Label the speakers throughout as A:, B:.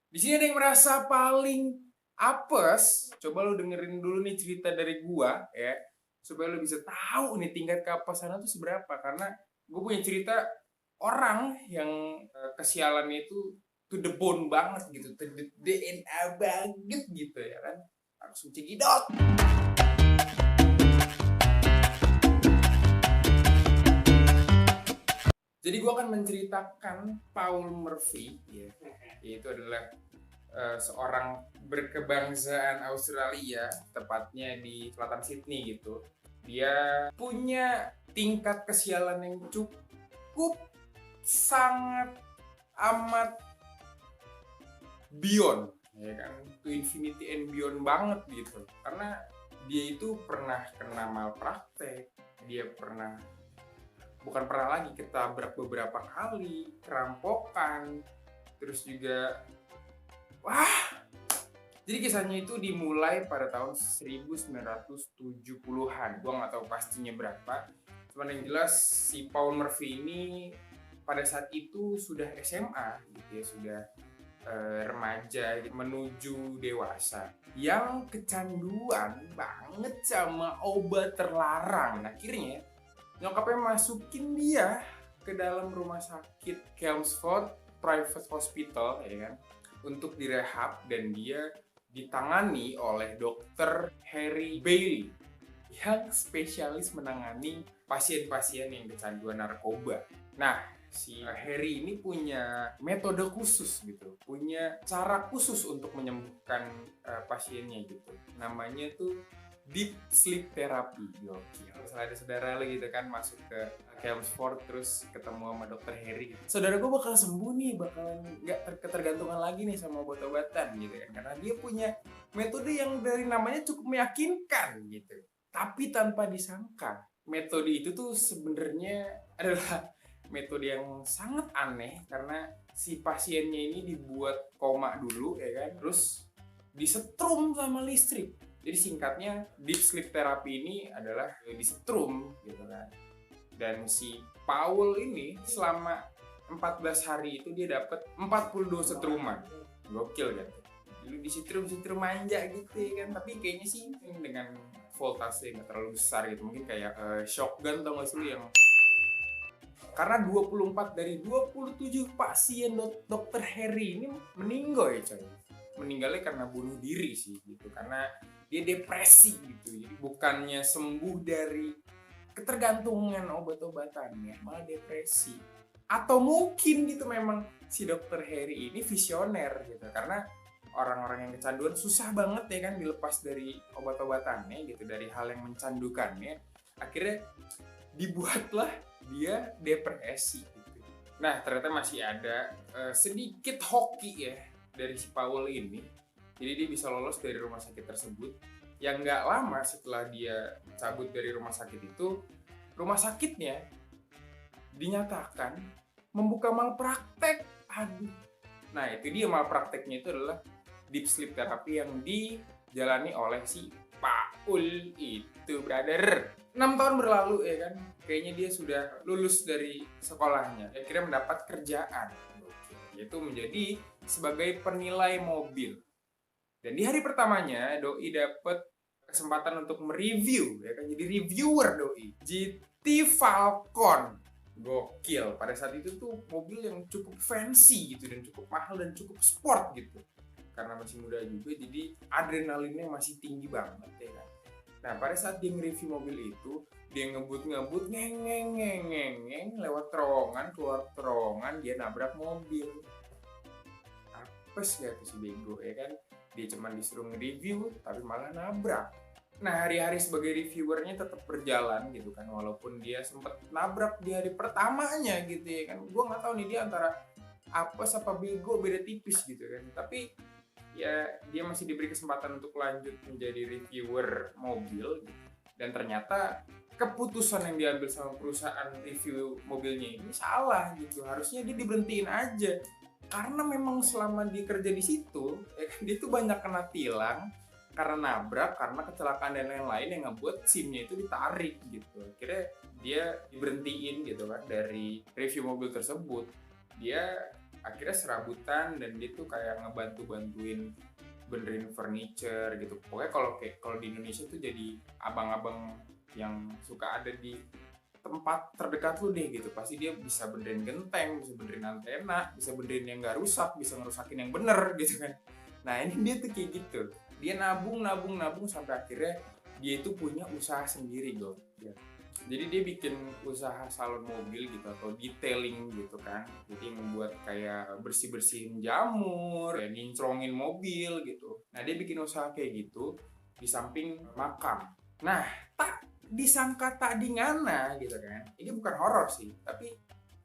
A: Di sini ada yang merasa paling apes. Coba lu dengerin dulu nih cerita dari gua ya, supaya lu bisa tahu nih tingkat keapesan tuh seberapa. Karena gue punya cerita orang yang kesialannya itu to the bone banget gitu, to the DNA banget gitu ya kan. Langsung cekidot. Jadi gua akan menceritakan Paul Murphy ya, yaitu adalah seorang berkebangsaan Australia, tepatnya di selatan Sydney gitu. Dia punya tingkat kesialan yang cukup sangat amat beyond, ya kan, to infinity and beyond banget gitu. Karena dia itu pernah kena malpraktek, dia pernah bukan pernah lagi ketabrak beberapa kali, kerampokan, terus juga wah. Jadi kisahnya itu dimulai pada tahun 1970-an. Gua nggak tahu pastinya berapa. Cuman yang jelas si Paul Murphy ini pada saat itu sudah SMA gitu ya, sudah remaja menuju dewasa yang kecanduan banget sama obat terlarang. Nah, akhirnya nyokapnya masukin dia ke dalam rumah sakit Chelmsford Private Hospital ya kan, untuk direhab, dan dia ditangani oleh dokter Harry Bailey yang spesialis menangani pasien-pasien yang kecanduan narkoba. Nah, si Harry ini punya metode khusus gitu, punya cara khusus untuk menyembuhkan pasiennya gitu. Namanya tuh deep sleep therapy. Gokil. Misalnya ada saudara lo gitu kan masuk ke Chelmsford terus ketemu sama dokter Harry gitu, saudara gue bakal sembuh nih, bakalan nggak ketergantungan lagi nih sama obat-obatan gitu kan, karena dia punya metode yang dari namanya cukup meyakinkan gitu. Tapi tanpa disangka metode itu tuh sebenarnya adalah metode yang sangat aneh, karena si pasiennya ini dibuat koma dulu ya kan, terus disetrum sama listrik. Jadi singkatnya deep sleep therapy ini adalah disetrum gitu kan. Dan si Paul ini selama 14 hari itu dia dapat 42 setruman. Gokil kan. Dulu disetrum manja gitu ya kan, tapi kayaknya sih dengan voltase nggak terlalu besar gitu, mungkin kayak shotgun tau gak sih yang, karena 24 dari 27 pasien dokter Harry ini meninggal ya coy. Meninggalnya karena bunuh diri sih gitu, karena dia depresi gitu. Jadi bukannya sembuh dari ketergantungan obat-obatannya, malah depresi. Atau mungkin gitu memang si dokter Harry ini visioner gitu, karena orang-orang yang kecanduan susah banget ya kan dilepas dari obat-obatannya gitu, dari hal yang mencandukannya. Akhirnya dibuatlah dia depresi gitu. Nah, ternyata masih ada sedikit hoki ya dari si Paul ini. Jadi dia bisa lolos dari rumah sakit tersebut. Yang nggak lama setelah dia cabut dari rumah sakit itu, rumah sakitnya dinyatakan membuka malpraktek. Aduh. Nah, itu dia malprakteknya itu adalah deep sleep therapy yang dijalani oleh si Paul itu, brother. 6 tahun berlalu ya kan, kayaknya dia sudah lulus dari sekolahnya, akhirnya mendapat kerjaan, yaitu menjadi sebagai penilai mobil. Dan di hari pertamanya Doi dapat kesempatan untuk mereview ya kan, jadi reviewer Doi GT Falcon. Gokil, pada saat itu tuh mobil yang cukup fancy gitu, dan cukup mahal dan cukup sport gitu, karena masih muda juga, jadi adrenalinnya masih tinggi banget ya kan. Nah, pada saat dia nge-review mobil itu, dia ngebut-ngebut ngeng lewat terowongan, keluar terowongan, dia nabrak mobil. Apes gak tuh si bego ya kan? Dia cuma disuruh nge-review tapi malah nabrak. Nah, hari-hari sebagai reviewernya tetap berjalan gitu kan, walaupun dia sempat nabrak di hari pertamanya gitu ya kan. Gue nggak tahu nih dia antara apes apa bego, beda tipis gitu kan. Tapi ya dia masih diberi kesempatan untuk lanjut menjadi reviewer mobil gitu. Dan ternyata keputusan yang diambil sama perusahaan review mobilnya ini salah gitu. Harusnya dia diberhentiin aja, karena memang selama dia kerja di situ ya kan, dia tuh banyak kena tilang karena nabrak, karena kecelakaan dan lain-lain yang ngebuat SIM-nya itu ditarik gitu. Akhirnya dia diberhentiin gitu kan dari review mobil tersebut. Dia akhirnya serabutan dan dia tuh kayak ngebantu-bantuin benerin furniture gitu. Pokoknya kalau di Indonesia tuh jadi abang-abang yang suka ada di tempat terdekat lu deh gitu. Pasti dia bisa benerin genteng, bisa benerin antena, bisa benerin yang nggak rusak, bisa ngerusakin yang bener gitu kan. Nah ini dia tuh kayak gitu. Dia nabung sampai akhirnya dia itu punya usaha sendiri dong. Jadi dia bikin usaha salon mobil gitu atau detailing gitu kan. Jadi membuat kayak bersih-bersihin jamur, kayak ngincrongin mobil gitu. Nah dia bikin usaha kayak gitu di samping makam. Nah tak disangka tak dingana gitu kan. Ini bukan horor sih, tapi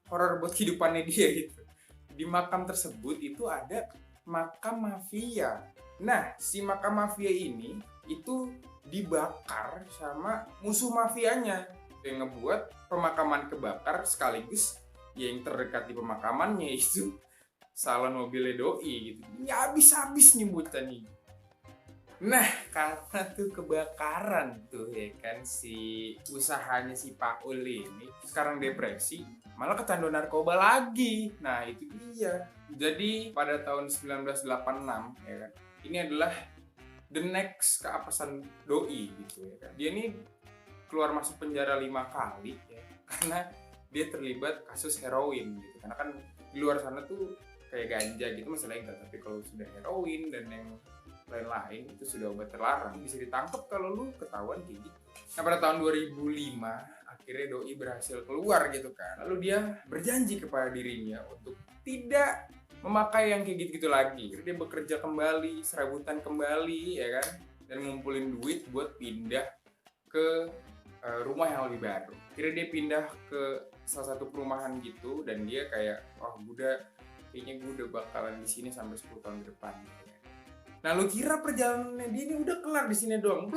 A: horor buat kehidupannya dia gitu. Di makam tersebut itu ada makam mafia. Nah si makam mafia ini itu dibakar sama musuh mafianya yang ngebuat pemakaman kebakar sekaligus yang terdekat di pemakamannya itu salon mobilnya doi gitu. Ini habis-habis nih bocah nih. Nah karena tuh kebakaran tuh ya kan si usahanya si Paul ini sekarang depresi malah kecanduan narkoba lagi. Nah itu dia. Jadi pada tahun 1986 ya kan ini adalah the next keapesan doi gitu ya kan. Dia ini keluar masuk penjara 5 kali ya karena dia terlibat kasus heroin gitu. Karena kan di luar sana tuh kayak ganja gitu masalahnya enggak, tapi kalau sudah heroin dan yang lain-lain itu sudah obat terlarang, bisa ditangkap kalau lu ketahuan kayak gitu. Nah pada tahun 2005 akhirnya doi berhasil keluar gitu kan. Lalu dia berjanji kepada dirinya untuk tidak memakai yang kayak gitu-gitu lagi. Dia bekerja kembali, serabutan kembali ya kan, dan ngumpulin duit buat pindah ke rumah yang lebih baru. Akhirnya dia pindah ke salah satu perumahan gitu dan dia kayak kayaknya gue udah bakalan di sini sampai 10 tahun ke depan. Nah lu kira perjalanannya dia ini udah kelar di sini doang?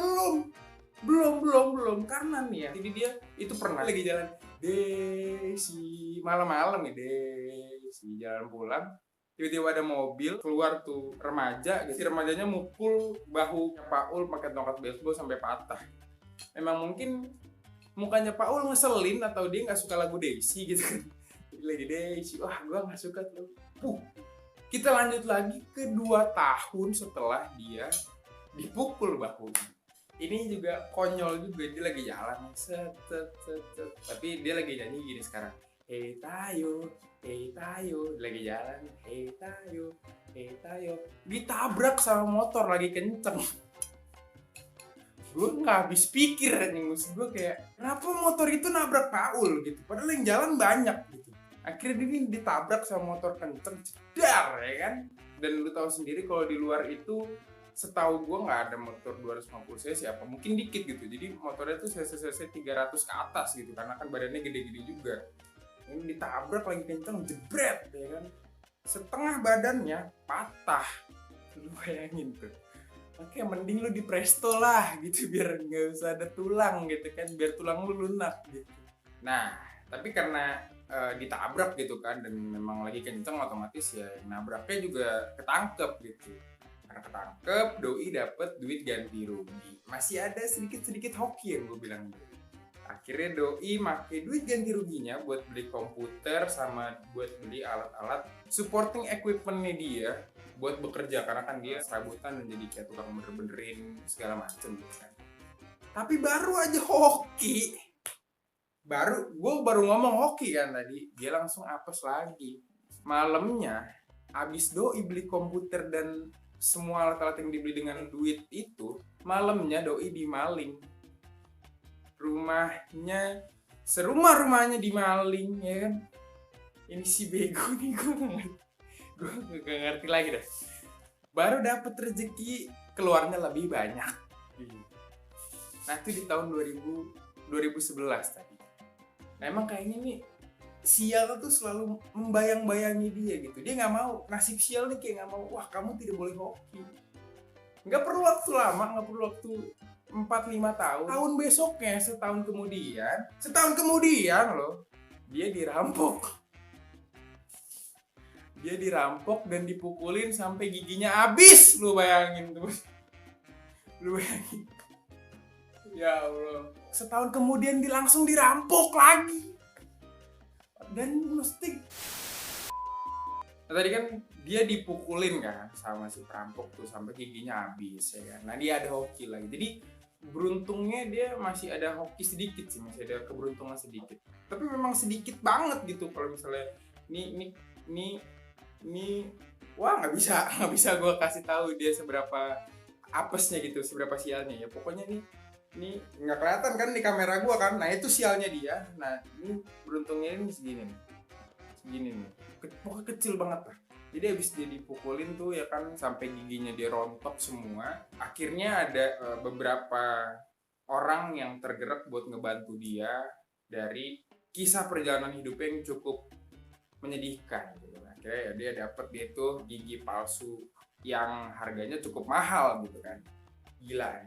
A: Belum karena nih ya. Jadi dia itu pernah lagi jalan Desi malam-malam nih Desi jalan pulang. Tiba-tiba ada mobil keluar tuh remaja, si remajanya mukul bahu Paul pakai tongkat baseball sampai patah. Memang mungkin mukanya Paul ngeselin atau dia nggak suka lagu Desi gitu kan. Jadi lagi Desi, wah gue nggak suka tuh. Kita lanjut lagi ke 2 tahun setelah dia dipukul bahunya. Ini juga konyol juga, dia lagi jalan set. Tapi dia lagi nyanyi gini sekarang. Hey tayo, lagi jalan. Hey tayo, ditabrak sama motor lagi kenceng. Gue nggak habis pikir nih, maksud gue kayak kenapa motor itu nabrak Paul gitu, padahal yang jalan banyak gitu. Akhirnya dia ditabrak sama motor kenceng, jedar ya kan. Dan lu tahu sendiri kalau di luar itu setahu gue nggak ada motor 250 cc apa mungkin dikit gitu. Jadi motornya tuh cc 300 ke atas gitu karena kan badannya gede-gede juga. Ini ditabrak lagi kenceng, jebret ya kan. Setengah badannya patah. Lu bayangin tuh. Oke, mending lu di presto lah gitu biar nggak usah ada tulang gitu kan, biar tulang lu lunak gitu. Nah, tapi karena ditabrak gitu kan dan memang lagi kenceng otomatis ya nabraknya juga ketangkep gitu. Karena ketangkep, doi dapet duit ganti rugi. Masih ada sedikit-sedikit hoki yang gue bilang. Akhirnya doi make duit ganti ruginya buat beli komputer sama buat beli alat-alat supporting equipment-nya dia buat bekerja karena kan dia serabutan dan jadi kayak tukang bener-benerin segala macem gitu kan. Tapi baru aja hoki, gue baru ngomong hoki kan tadi, dia langsung apes lagi. Malamnya abis doi beli komputer dan semua alat-alat yang dibeli dengan duit itu, malamnya doi dimaling. Rumahnya dimaling ya kan. Ini si bego nih, gue gak ngerti lagi dah. Baru dapet rezeki keluarnya lebih banyak. Nah itu di tahun 2011 tadi. Nah emang kayaknya nih sial tuh selalu membayang-bayangi dia gitu. Dia nggak mau, nasib sial nih kayak nggak mau. Wah kamu tidak boleh hoki. Nggak perlu waktu lama, nggak perlu waktu 4-5 tahun. Tahun besoknya, setahun kemudian loh, dia dirampok. Dia dirampok dan dipukulin sampai giginya habis. Lu bayangin tuh. Ya Allah. Setahun kemudian dia langsung dirampok lagi. Dan mesti Nah tadi kan dia dipukulin kan sama si perampok tuh sampai giginya habis ya kan. Nah dia ada hoki lagi. Jadi beruntungnya dia masih ada hoki sedikit sih, masih ada keberuntungan sedikit. Tapi memang sedikit banget gitu kalau misalnya ini ini wah nggak bisa nggak bisa gue kasih tahu dia seberapa apesnya gitu, seberapa sialnya ya. Pokoknya ini nggak kelihatan kan di kamera gue kan. Nah itu sialnya dia. Nah ini beruntungnya ini segini nih, pokoknya kecil banget lah. Jadi habis dia dipukulin tuh ya kan sampai giginya dia rontok semua. Akhirnya ada beberapa orang yang tergerak buat ngebantu dia dari kisah perjalanan hidupnya yang cukup menyedihkan gitu. Akhirnya ya dia dapet dia tuh gigi palsu yang harganya cukup mahal gitu kan. Gila ya.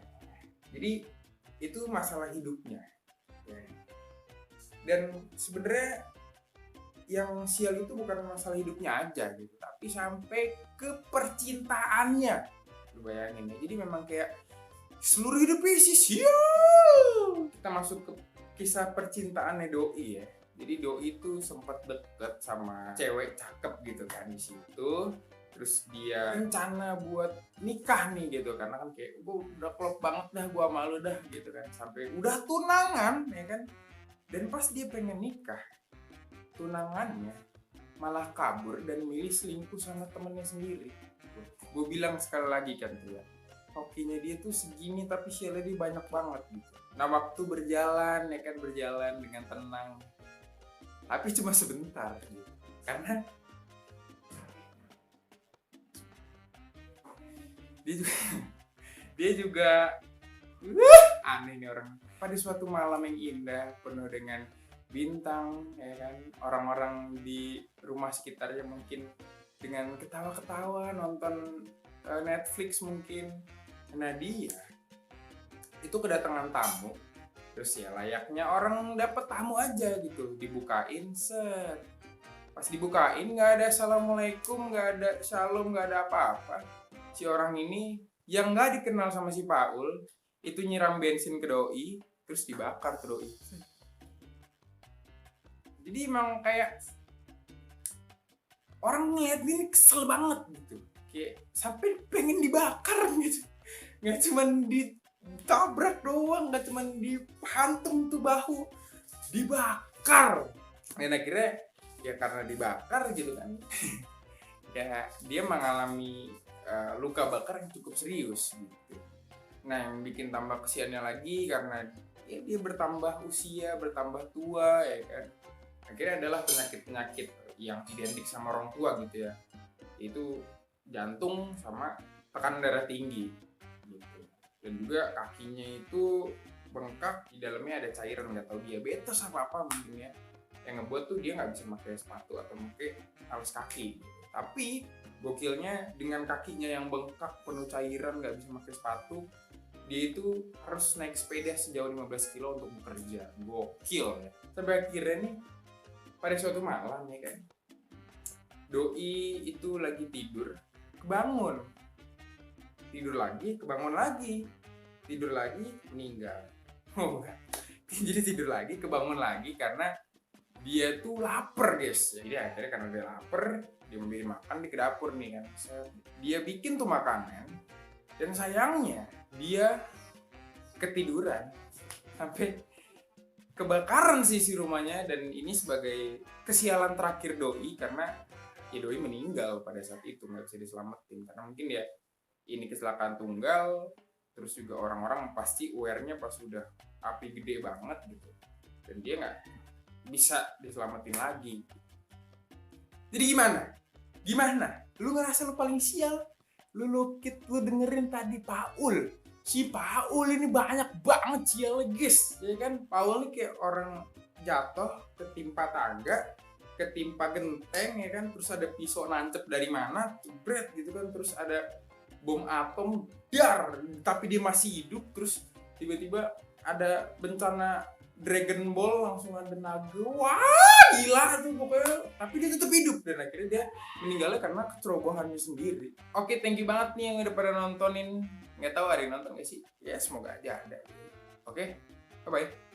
A: Jadi itu masalah hidupnya ya. Dan sebenarnya yang sial itu bukan masalah hidupnya aja gitu, tapi sampai ke percintaannya. Lu bayangin ya. Jadi memang kayak seluruh hidupnya sih sial. Kita masuk ke kisah percintaannya Doi ya. Jadi Doi itu sempat deket sama cewek cakep gitu kan di situ. Terus dia rencana buat nikah nih gitu, karena kan kayak gue udah klop banget dah gue malu dah gitu kan, sampai udah tunangan ya kan. Dan pas dia pengen nikah, tunangannya malah kabur dan milih selingkuh sama temennya sendiri. Gue bilang sekali lagi kan tuh ya, hokinya dia tuh segini tapi sialnya dia banyak banget gitu. Nah waktu berjalan ya kan, berjalan dengan tenang, tapi cuma sebentar gitu. Karena dia juga aneh nih orang. Pada suatu malam yang indah penuh dengan bintang ya kan, orang-orang di rumah sekitarnya mungkin dengan ketawa-ketawa nonton Netflix mungkin. Nah dia itu kedatangan tamu, terus ya layaknya orang dapet tamu aja gitu, dibukain set. Pas dibukain nggak ada assalamualaikum, nggak ada shalom, nggak ada apa-apa. Si orang ini yang nggak dikenal sama si Paul itu nyiram bensin ke Doi, terus dibakar ke Doi. Jadi emang kayak orang ngeliat ini kesel banget gitu, kayak sampai pengen dibakar gitu. Nggak cuman ditabrak doang, nggak cuman dihantam tuh bahu, dibakar. Dan akhirnya ya karena dibakar gitu kan ya dia mengalami luka bakar yang cukup serius gitu. Nah yang bikin tambah kesiannya lagi karena ya dia bertambah usia, bertambah tua ya kan. Akhirnya adalah penyakit-penyakit yang identik sama orang tua gitu ya, itu jantung sama tekanan darah tinggi gitu. Dan juga kakinya itu bengkak, di dalamnya ada cairan, nggak tahu diabetes apa mungkin ya, yang ngebuat tuh dia nggak bisa pakai sepatu atau mungkin alas kaki gitu. Tapi gokilnya dengan kakinya yang bengkak penuh cairan, nggak bisa pakai sepatu, dia itu harus naik sepeda sejauh 15 kilo untuk bekerja. Gokil ya. Sampai akhirnya nih pada suatu malam ya kan, Doi itu lagi tidur, kebangun, tidur lagi, kebangun lagi, tidur lagi, meninggal. Oh, jadi tidur lagi, kebangun lagi karena dia tuh lapar guys. Jadi akhirnya karena dia lapar, dia membeli makan di dapur nih kan. Dia bikin tuh makanan, dan sayangnya dia ketiduran sampai kebakaran sih si rumahnya. Dan ini sebagai kesialan terakhir Doi, karena ya Doi meninggal pada saat itu, nggak bisa diselamatin karena mungkin ya ini kecelakaan tunggal. Terus juga orang-orang pasti aware-nya pas udah api gede banget gitu, dan dia nggak bisa diselamatin lagi. Jadi gimana lu ngerasa lu paling sial? Lu dengerin tadi Paul. Si Paul ini banyak banget sialnya guys, ya kan? Paul ini kayak orang jatuh ketimpa tangga, ketimpa genteng ya kan, terus ada pisau nancep dari mana, jebret gitu kan, terus ada bom atom, dar, tapi dia masih hidup, terus tiba-tiba ada bencana Dragon Ball langsung ada naga, wah gila tuh pokoknya, tapi dia tetap hidup dan akhirnya dia meninggalnya karena kecerobohannya sendiri. Oke, thank you banget nih yang udah pada nontonin. Nggak tahu ada yang nonton nggak sih? Ya semoga aja ada. Oke, bye bye.